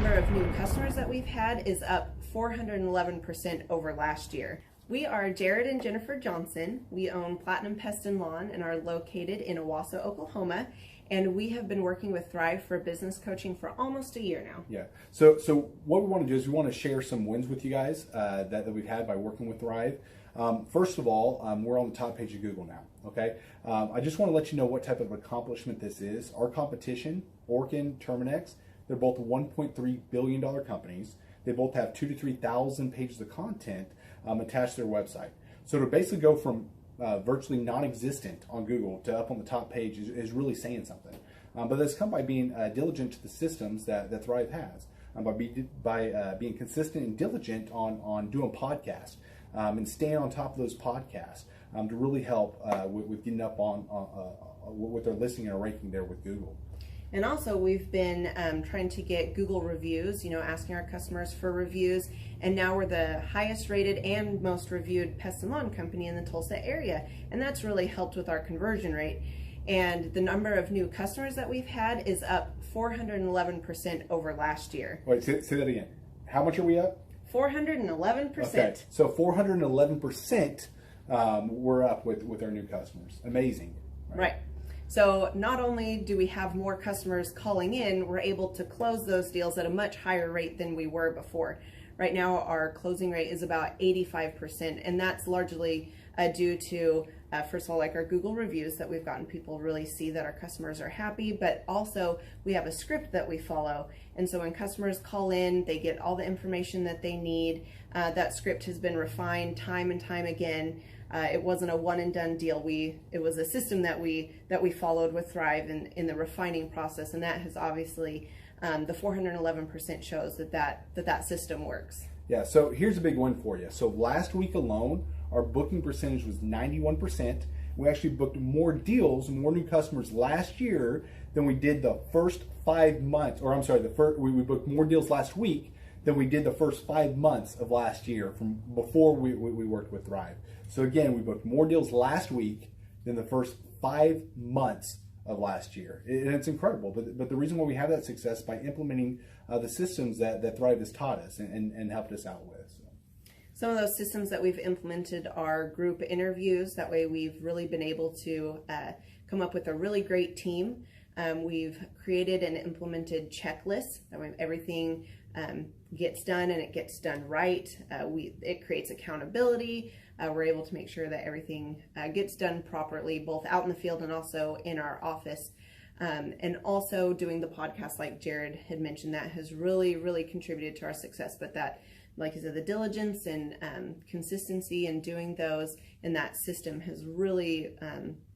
number of new customers that we've had is up 411% over last year. We are Jared and Jennifer Johnson. We own Platinum Pest and Lawn and are located in Owasso, Oklahoma. And we have been working with Thrive for business coaching for almost a year now. Yeah. So what we want to do is we want to share some wins with you guys that we've had by working with Thrive. First of all, we're on the top page of Google now. Okay. I just want to let you know what type of accomplishment this is. Our competition, Orkin, Terminex, they're both $1.3 billion companies. They both have 2,000 to 3,000 pages of content attached to their website. So to basically go from virtually non-existent on Google to up on the top page is really saying something. But that's come by being diligent to the systems that Thrive has, by being consistent and diligent on doing podcasts and staying on top of those podcasts to really help with getting up on with their listing and ranking there with Google. And also we've been trying to get Google reviews, asking our customers for reviews. And now we're the highest rated and most reviewed pest and lawn company in the Tulsa area. And that's really helped with our conversion rate. And the number of new customers that we've had is up 411% over last year. Wait, say that again. How much are we up? 411%. Okay, so 411% we're up with our new customers. Amazing. Right. So not only do we have more customers calling in, we're able to close those deals at a much higher rate than we were before. Right now, our closing rate is about 85%, and that's largely due to, first of all, like our Google reviews that we've gotten people really see that our customers are happy, but also we have a script that we follow. And so when customers call in, they get all the information that they need. That script has been refined time and time again. It wasn't a one and done deal. It was a system that we followed with Thrive in the refining process, and that has obviously the 411% shows that system works. Yeah. So here's a big one for you. So last week alone, our booking percentage was 91%. We actually booked more deals, more new customers last year than we did the first 5 months. Or I'm sorry, we booked more deals last week than we did the first 5 months of last year from before we worked with Thrive. So again, we booked more deals last week than the first 5 months of last year. And it's incredible. But the reason why we have that success is by implementing the systems that Thrive has taught us and helped us out with. So. Some of those systems that we've implemented are group interviews. That way we've really been able to come up with a really great team. We've created and implemented checklists. That way everything gets done and it gets done right. It creates accountability. We're able to make sure that everything gets done properly, both out in the field and also in our office. And also doing the podcast, like Jared had mentioned, that has really, really contributed to our success. But that, like I said, the diligence and consistency in doing those and that system has really,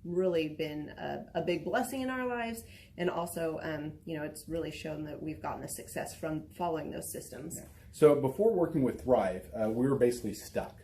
really been a big blessing in our lives. And also, it's really shown that we've gotten the success from following those systems. Yeah. So before working with Thrive, we were basically stuck.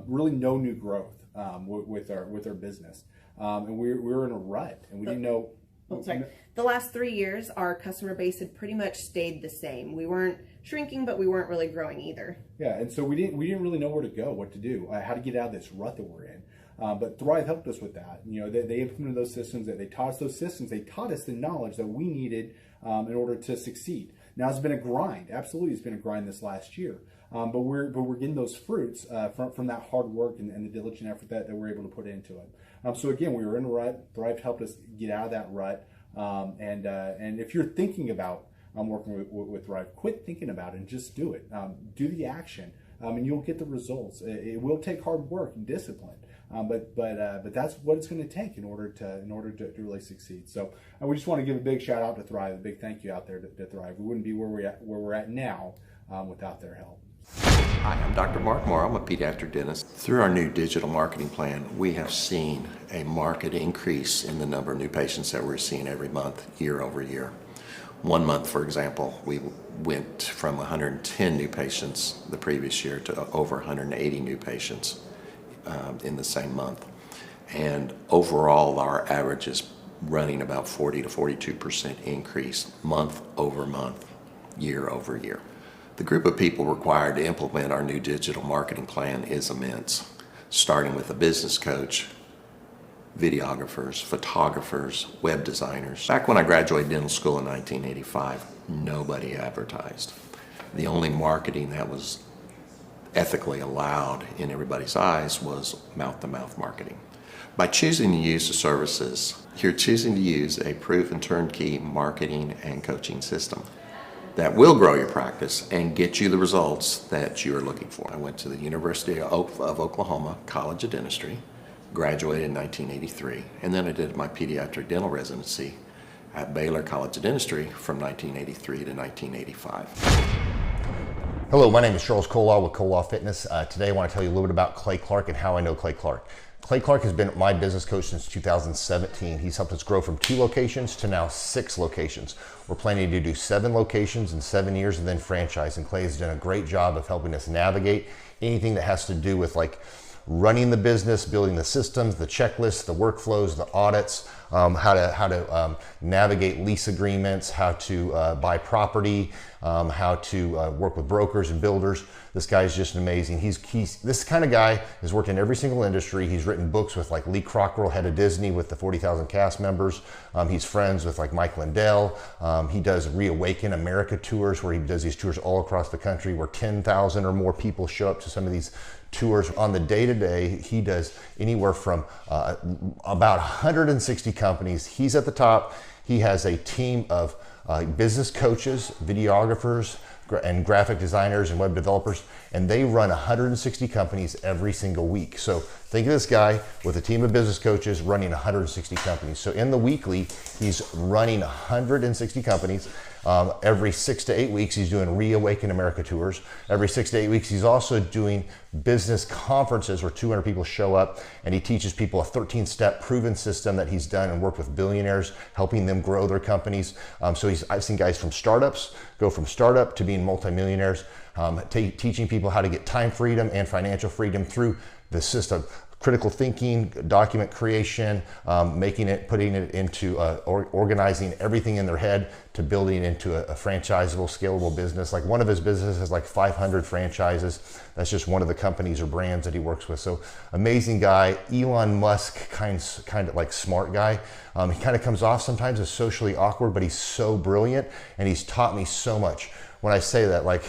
Really no new growth with our business. And we were in a rut and we didn't know. The last 3 years, our customer base had pretty much stayed the same. We weren't shrinking, but we weren't really growing either. Yeah, and so we didn't really know where to go, what to do, how to get out of this rut that we're in. But Thrive helped us with that. They implemented those systems. They taught us those systems. They taught us the knowledge that we needed in order to succeed. Now it's been a grind. Absolutely, it's been a grind this last year. But we're getting those fruits from that hard work and the diligent effort that we're able to put into it. So again, we were in a rut. Thrive helped us get out of that rut. And if you're thinking about working with Thrive, quit thinking about it and just do it. Do the action, and you'll get the results. It will take hard work and discipline, but that's what it's going to take in order to really succeed. So we just want to give a big shout out to Thrive, a big thank you out there to Thrive. We wouldn't be where we're at now without their help. Hi, I'm Dr. Mark Moore. I'm a pediatric dentist. Through our new digital marketing plan, we have seen a marked increase in the number of new patients that we're seeing every month, year over year. 1 month, for example, we went from 110 new patients the previous year to over 180 new patients in the same month. And overall, our average is running about 40 to 42% increase month over month, year over year. The group of people required to implement our new digital marketing plan is immense, starting with a business coach, videographers, photographers, web designers. Back when I graduated dental school in 1985, nobody advertised. The only marketing that was ethically allowed in everybody's eyes was mouth-to-mouth marketing. By choosing to use the services, you're choosing to use a proven turnkey marketing and coaching system that will grow your practice and get you the results that you're looking for. I went to the University of Oklahoma College of Dentistry, graduated in 1983, and then I did my pediatric dental residency at Baylor College of Dentistry from 1983 to 1985. Hello, my name is Charles Kolaw with Kolaw Fitness. Today I want to tell you a little bit about Clay Clark and how I know Clay Clark. Clay Clark has been my business coach since 2017. He's helped us grow from 2 locations to now 6 locations. We're planning to do 7 locations in 7 years and then franchise. And Clay has done a great job of helping us navigate anything that has to do with like running the business, building the systems, the checklists, the workflows, the audits, how to navigate lease agreements, how to buy property, how to work with brokers and builders. This guy is just amazing. He's this kind of guy has worked in every single industry. He's written books with like Lee Cockrell, head of Disney, with the 40,000 cast members. He's friends with like Mike Lindell. He does Reawaken America tours where he does these tours all across the country where 10,000 or more people show up to some of these tours. On the day-to-day, he does anywhere from about 160 companies. He's at the top. He has a team of business coaches, videographers, and graphic designers and web developers, and they run 160 companies every single week. So think of this guy with a team of business coaches running 160 companies. So in the weekly, he's running 160 companies. Every 6 to 8 weeks, he's doing Reawaken America tours. Every 6 to 8 weeks, he's also doing business conferences where 200 people show up, and he teaches people a 13-step proven system that he's done and worked with billionaires, helping them grow their companies. So I've seen guys from startups go from startup to being multimillionaires, teaching people how to get time freedom and financial freedom through the system. Critical thinking, document creation, putting it into organizing everything in their head to building into a franchisable, scalable business. Like one of his businesses has like 500 franchises. That's just one of the companies or brands that he works with. So amazing guy. Elon Musk kind of like smart guy. He kind of comes off sometimes as socially awkward, but he's so brilliant and he's taught me so much. When I say that, like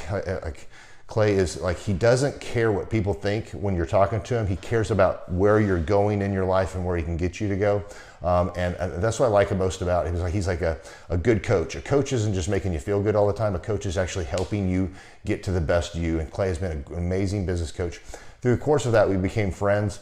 Clay is like, he doesn't care what people think when you're talking to him. He cares about where you're going in your life and where he can get you to go. And that's what I like most about him. He's like a good coach. A coach isn't just making you feel good all the time. A coach is actually helping you get to the best you. And Clay has been an amazing business coach. Through the course of that, we became friends.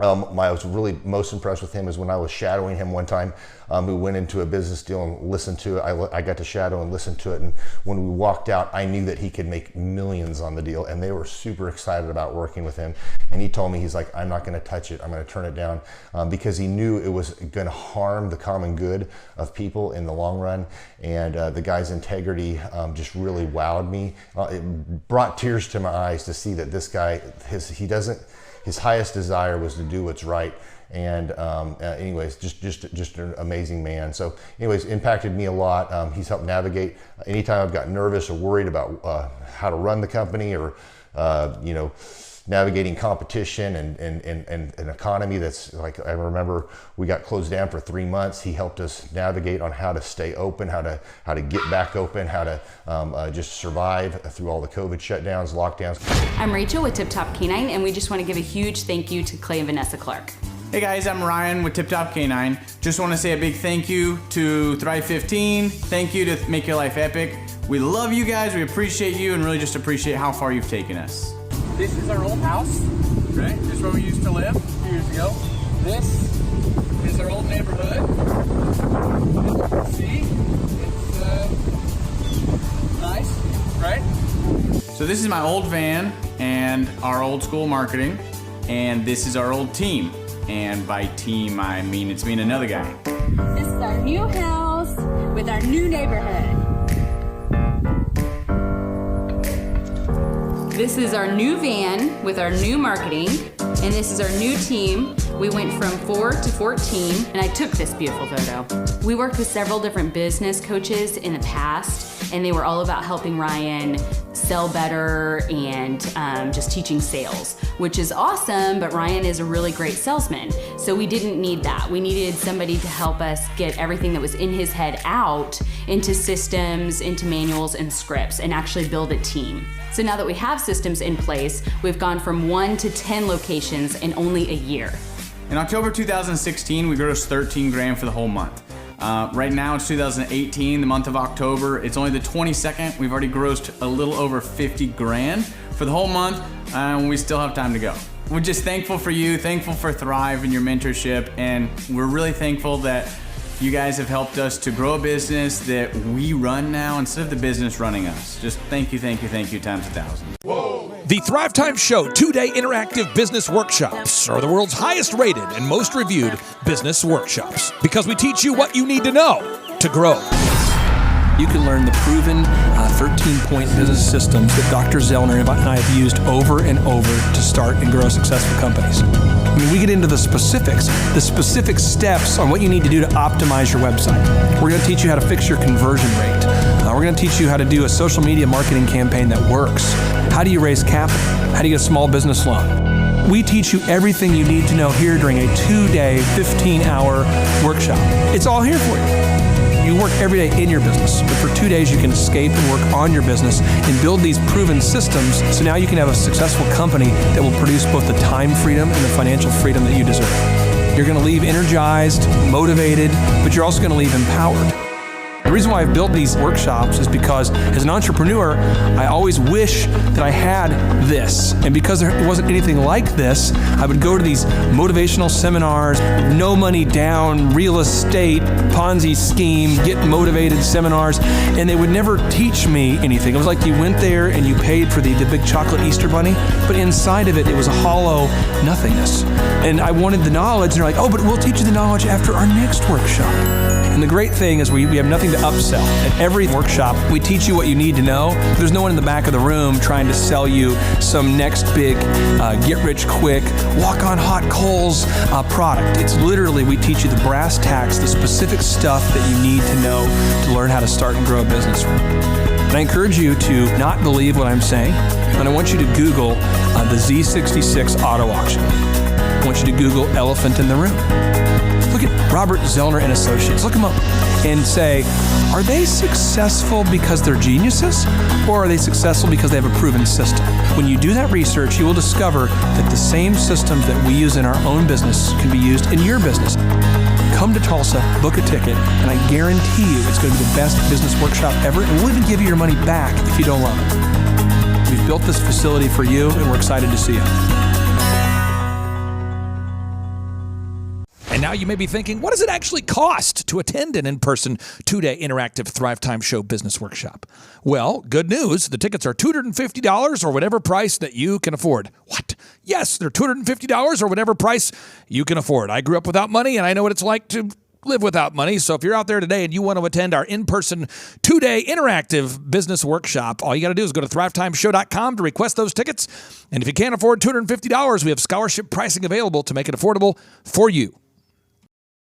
I was really most impressed with him is when I was shadowing him one time. We went into a business deal and listened to it. I got to shadow and listen to it. And when we walked out, I knew that he could make millions on the deal. And they were super excited about working with him. And he told me, he's like, I'm not going to touch it. I'm going to turn it down because he knew it was going to harm the common good of people in the long run. And the guy's integrity just really wowed me. It brought tears to my eyes to see that this guy, his highest desire was to do what's right. And anyways, just an amazing man. So anyways, impacted me a lot. He's helped navigate anytime I've got nervous or worried about how to run the company or, navigating competition and an economy that's like, I remember we got closed down for 3 months. He helped us navigate on how to stay open, how to get back open, how to just survive through all the COVID shutdowns, lockdowns. I'm Rachel with Tip Top Canine, and we just want to give a huge thank you to Clay and Vanessa Clark. Hey guys, I'm Ryan with Tip Top Canine. Just want to say a big thank you to Thrive 15. Thank you to Make Your Life Epic. We love you guys, we appreciate you, and really just appreciate how far you've taken us. This is our old house, right? This is where we used to live a few years ago. This is our old neighborhood. As you can see, it's nice, right? So this is my old van and our old school marketing, and this is our old team. And by team, I mean it's me and another guy. This is our new house with our new neighborhood. This is our new van with our new marketing, and this is our new team. We went from 4 to 14, and I took this beautiful photo. We worked with several different business coaches in the past, and they were all about helping Ryan sell better and just teaching sales, which is awesome, but Ryan is a really great salesman. So we didn't need that. We needed somebody to help us get everything that was in his head out into systems, into manuals and scripts, and actually build a team. So now that we have systems in place, we've gone from 1 to 10 locations in only a year. In October 2016, we grossed 13 grand for the whole month. Right now it's 2018, the month of October. It's only the 22nd. We've already grossed a little over 50 grand for the whole month, and we still have time to go. We're just thankful for you, thankful for Thrive and your mentorship, and we're really thankful that you guys have helped us to grow a business that we run now instead of the business running us. Just thank you times 1,000. The Thrive Time Show 2-day interactive business workshops are the world's highest rated and most reviewed business workshops because we teach you what you need to know to grow. You can learn the proven 13-point business systems that Dr. Zellner and I have used over and over to start and grow successful companies. I mean, we get into the specific steps on what you need to do to optimize your website. We're going to teach you how to fix your conversion rate. We're going to teach you how to do a social media marketing campaign that works. How do you raise capital? How do you get a small business loan? We teach you everything you need to know here during a 2-day, 15-hour workshop. It's all here for you. You work every day in your business, but for 2 days you can escape and work on your business and build these proven systems so now you can have a successful company that will produce both the time freedom and the financial freedom that you deserve. You're going to leave energized, motivated, but you're also going to leave empowered. The reason why I've built these workshops is because as an entrepreneur, I always wish that I had this. And because there wasn't anything like this, I would go to these motivational seminars, no money down, real estate, Ponzi scheme, get motivated seminars, and they would never teach me anything. It was like you went there and you paid for the big chocolate Easter bunny, but inside of it, it was a hollow nothingness. And I wanted the knowledge, and they're like, oh, but we'll teach you the knowledge after our next workshop. And the great thing is we have nothing to upsell. At every workshop, we teach you what you need to know. There's no one in the back of the room trying to sell you some next big get-rich-quick, walk-on-hot coals product. It's literally, we teach you the brass tacks, the specific stuff that you need to know to learn how to start and grow a business. And I encourage you to not believe what I'm saying, and I want you to Google the Z66 auto auction. I want you to Google elephant in the room. Look at Robert Zellner and Associates. Look them up and say, are they successful because they're geniuses, or are they successful because they have a proven system? When you do that research, you will discover that the same systems that we use in our own business can be used in your business. Come to Tulsa, book a ticket, and I guarantee you it's going to be the best business workshop ever, and we'll even give you your money back if you don't love it. We've built this facility for you, and we're excited to see you. And now you may be thinking, what does it actually cost to attend an in-person 2-day interactive Thrive Time Show business workshop? Well, good news. The tickets are $250 or whatever price that you can afford. What? Yes, they're $250 or whatever price you can afford. I grew up without money, and I know what it's like to live without money. So if you're out there today and you want to attend our in-person 2-day interactive business workshop, all you got to do is go to thrivetimeshow.com to request those tickets. And if you can't afford $250, we have scholarship pricing available to make it affordable for you.